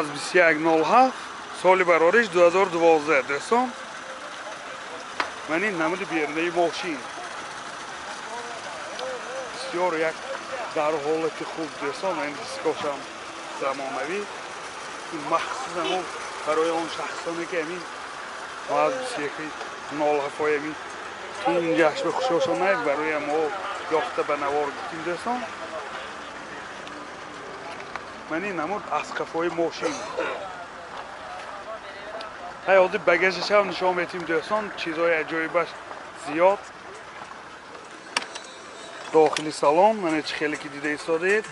واز 2107 سال برارش 2012 دوستان. من این نمود بیرنه ماشین بسیار یک در حالت خوب دوستان. من دیسکاشم زمانوی مخصوص همون برای آن شخصانی که همین واز 2107 همین این جشن خوششان نید برای ما یافته به نوار گفتیم دوستان. من این نمود اسقف‌های ماشین حاضر بگاژش هم نشان میدیم دوستان. چیزهای عجایبش زیاد داخلی سالن. من چه خیلی که دیده ایستادید.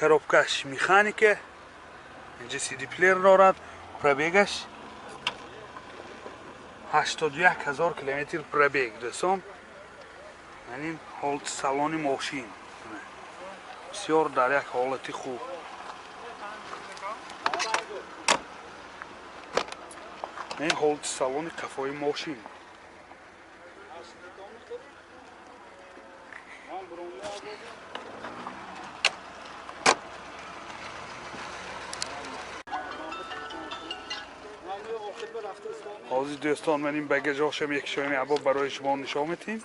коробкаш механике. اینجا CD پلیر دارد. پربیگش 81,000 کیلومتر پربیگ دوستان. این حالت سالن ماشین بسیار در یک حالت خوب. این حالت سالن قفای ماشین. عزیز دوستان من این بگاژاشم یک شایم عباب برای شما نشان میدیم.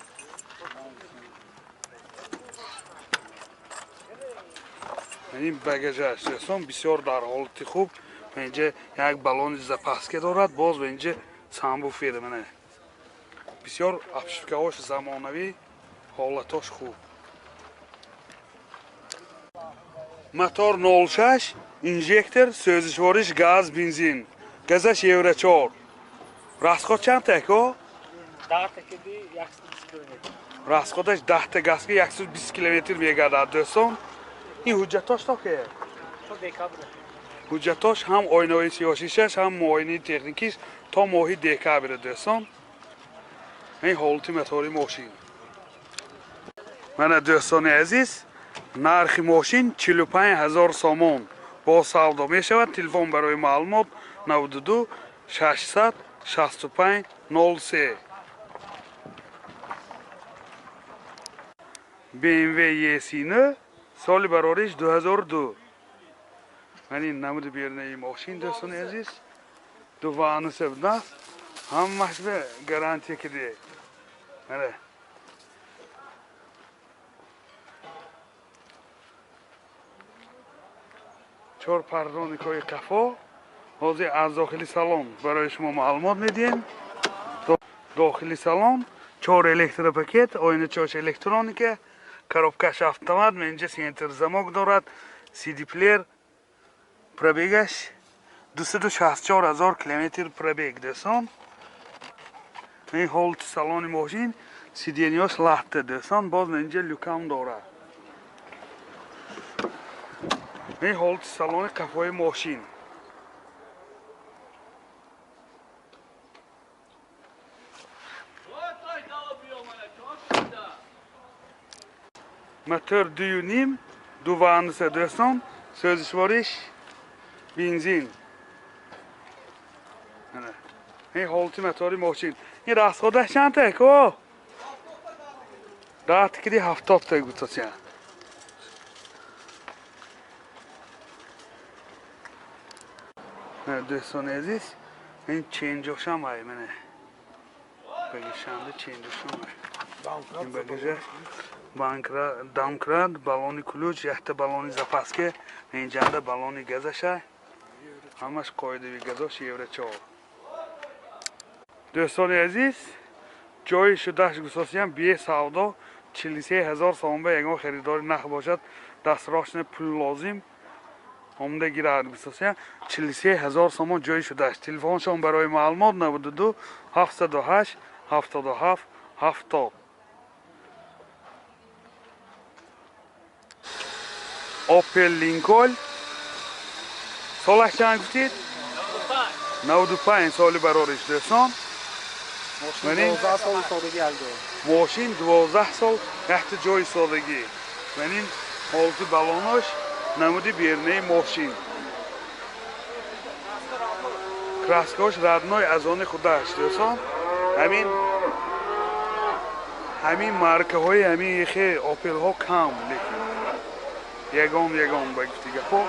این بگاژش دوستان بسیار در حالت خوب. اینجا یک بالون زپاسکه دارد. باز و اینجا سامبوفر منه بسیار افشکهاش زمانوی حالتاش خوب. موتور 06 انژکتور سوزشوارش گاز بنزین گازش یورو 4 расход چند تاکو 10 تاکدی 120 کیلومتر расходش 10 تا گاز که 120 کیلومتر میگردد دوستان. این حجتاش تا که تو دکابر حجتاش هم آینه سیاسیش هم معاینه تکنیکیش تا ماهی دکابر دوستان. این حالت موتور ماشین. من دوستان عزیز نرخ ماشین 45,000 سومون با سودا می شود. تلفن برای معلومات 92 600 65 03. BMW E39 سال برارش 2002. من این نمود بیرنه ماشین دوستان عزیز دو وانه سبنا هم محسوب گارانتی کده. مره چهار پردانیکای قفا. حاضر از داخلی سالن برای شما معلومات میدیم. داخلی سالن 4 الکتروپاکت آینه چاش الکترونیکه коробкаш автомат. اینجا سینتر زماک دارد. CD پلیر پربیگش 264,000 کیلومتر پربیگ دوستان. این حالت سالن ماشین سیدینیاش لحته دوستان. باز اینجا لوکام دارد. این حالت سالن قفای ماشین. موتور 2.5 دو وانه دوستان سوزشوارش بنزین. این حالت موتور ماشین. این расходش چند تاکو 10 تاکدی 70 تا گوتاسیا. دوستان عزیز این چینجاش هم های منه بگیشنده چینجاش هم های. این بگیشه دامکرد بالونی کلوچ یک تا بالونی زپاسکه اینجا بالونی گازش های. همش قایدوی گازاش یورو 4. دوستان عزیز جای شدهش گساسی هم بیه سودا 43,000 سوم به یکان خریدار نخ باشد دست راشن پول لازم آمده گیرد گساسی هم 43,000 سوم جای شدهش. تلفنشان برای معلومات 92 708 77 70. اوپل لینکولن سالش چند گفتید 95 سالی برارش دوستان. ماشین 12 سال تحت جای سادگی. من این حالت بالوناش نمودی بیرنه ماشین. کراسکاش ردنای از آن خودش دوستان. همین مارکه های همین خیلی اوپل ها کم لیکن ягон ба гуфти гапо.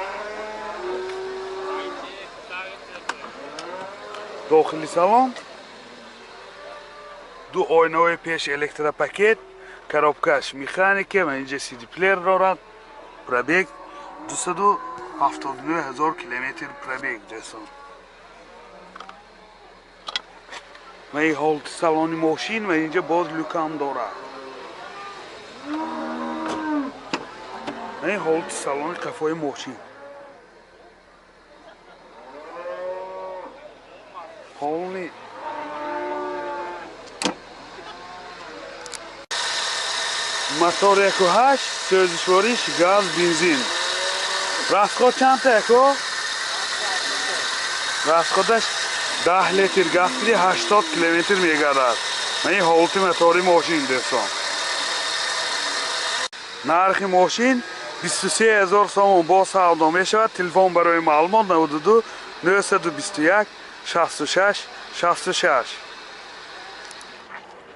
дохили салон ду ойнаҳои пеш электропакет, коробкаш механика ва инҷа CD-плеер дорад. Пробег 279 000 километр пробег дӯстон. ва ин ҳолати салони мошин ва инҷа боз люкам дорад. ва ин ҳолати салони қафои мошин. ҳолни мотор 1.8 сӯзишвориш газ бензин. расход чанда яко? расходаш 10 литр газ гирӣ 80 километр мегардад. ва ин ҳолати мотори мошин дӯстон. нархи мошин 23 000 сомон бо савдо мешавад. телефон барои маълумот 92 921 66 66.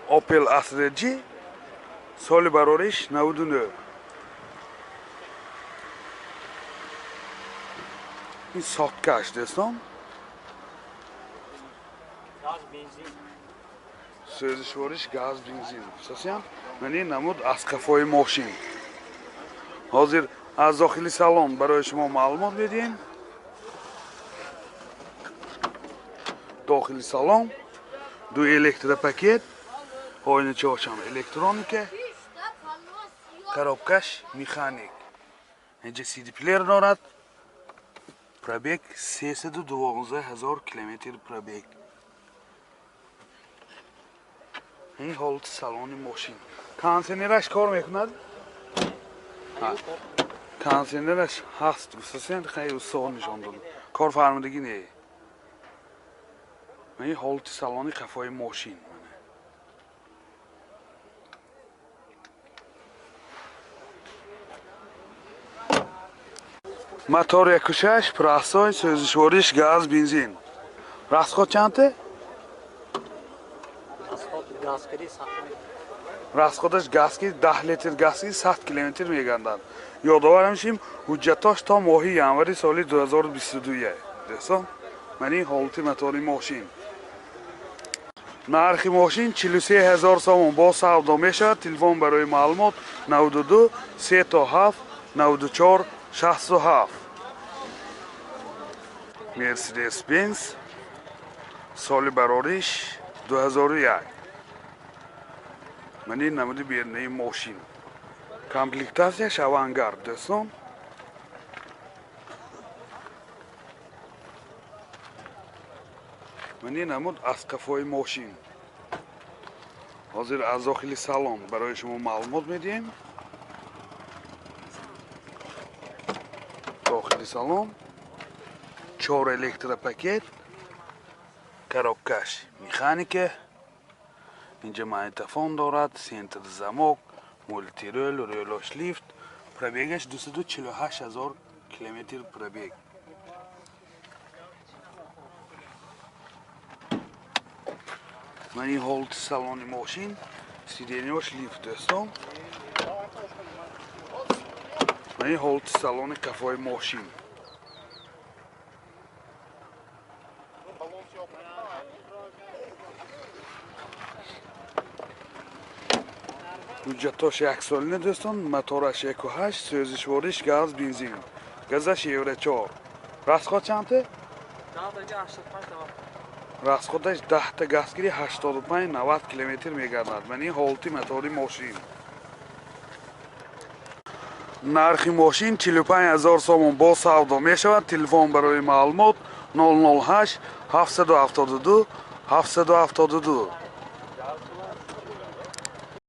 Opel Astra G соли барориш 99. ин соткаш дӯстон. Gaz, benzin. сӯзишвориш газ бензин. асосиан мани намуд аз қафои мошин. ҳозир аз дохили салон барои шумо маълумот медиҳем. дохили салон ду электропакет, ойна чорчам электроника, коробкаш механик. инҷа CD-плеер дорад. пробег 312 000 километр пробег. ин ҳолати салони мошин. кондитсионераш кор мекунад? кондитсионераш ҳаст. асосиан хеле соғ нишон дод. корфармудагӣ не. ин ҳолати салони қафои мошин. мотор 1.6 простой, сӯзишвориш газ бензин. расход чанде? расходаш газки 10 литр газки 100 километр мегардад. ёдовар мешим ҳуҷҷатош то моҳи январи соли 2022 дӯстон. мани ҳолати мотори мошин. нархи мошин 43 000 сомон бо савдо мешавад. телефон барои маълумот 92 37 94 67. Mercedes Benz соли барориш 2001. мани намуди бернаи мошин. комплектасияш авангард дӯстон. мани намуд аз қафои мошин. ҳозир аз дохили салон барои шумо маълумот медиҳем. дохили салон 4 электропакет, коробкаш механика, инҷа магнитофон дорад, сентр замок, мультирӯл, рӯлош лифт. пробегаш 248 000 километр пробег. мани ҳолати салони мошин сиденёш лифт дӯстон. мани ҳолати салони қафои мошин. ҳуҷҷатош 1 солина дӯстон. мотораш 1.8 сӯзишвориш газ бензин. газаш евро 4. расход чанде? расходаш 10 та газ гирӣ 85-90 километр мегардад. мани ҳолати мотори мошин. нархи мошин 45 000 сомон бо савдо мешавад. телефон барои маълумот 008 772 772.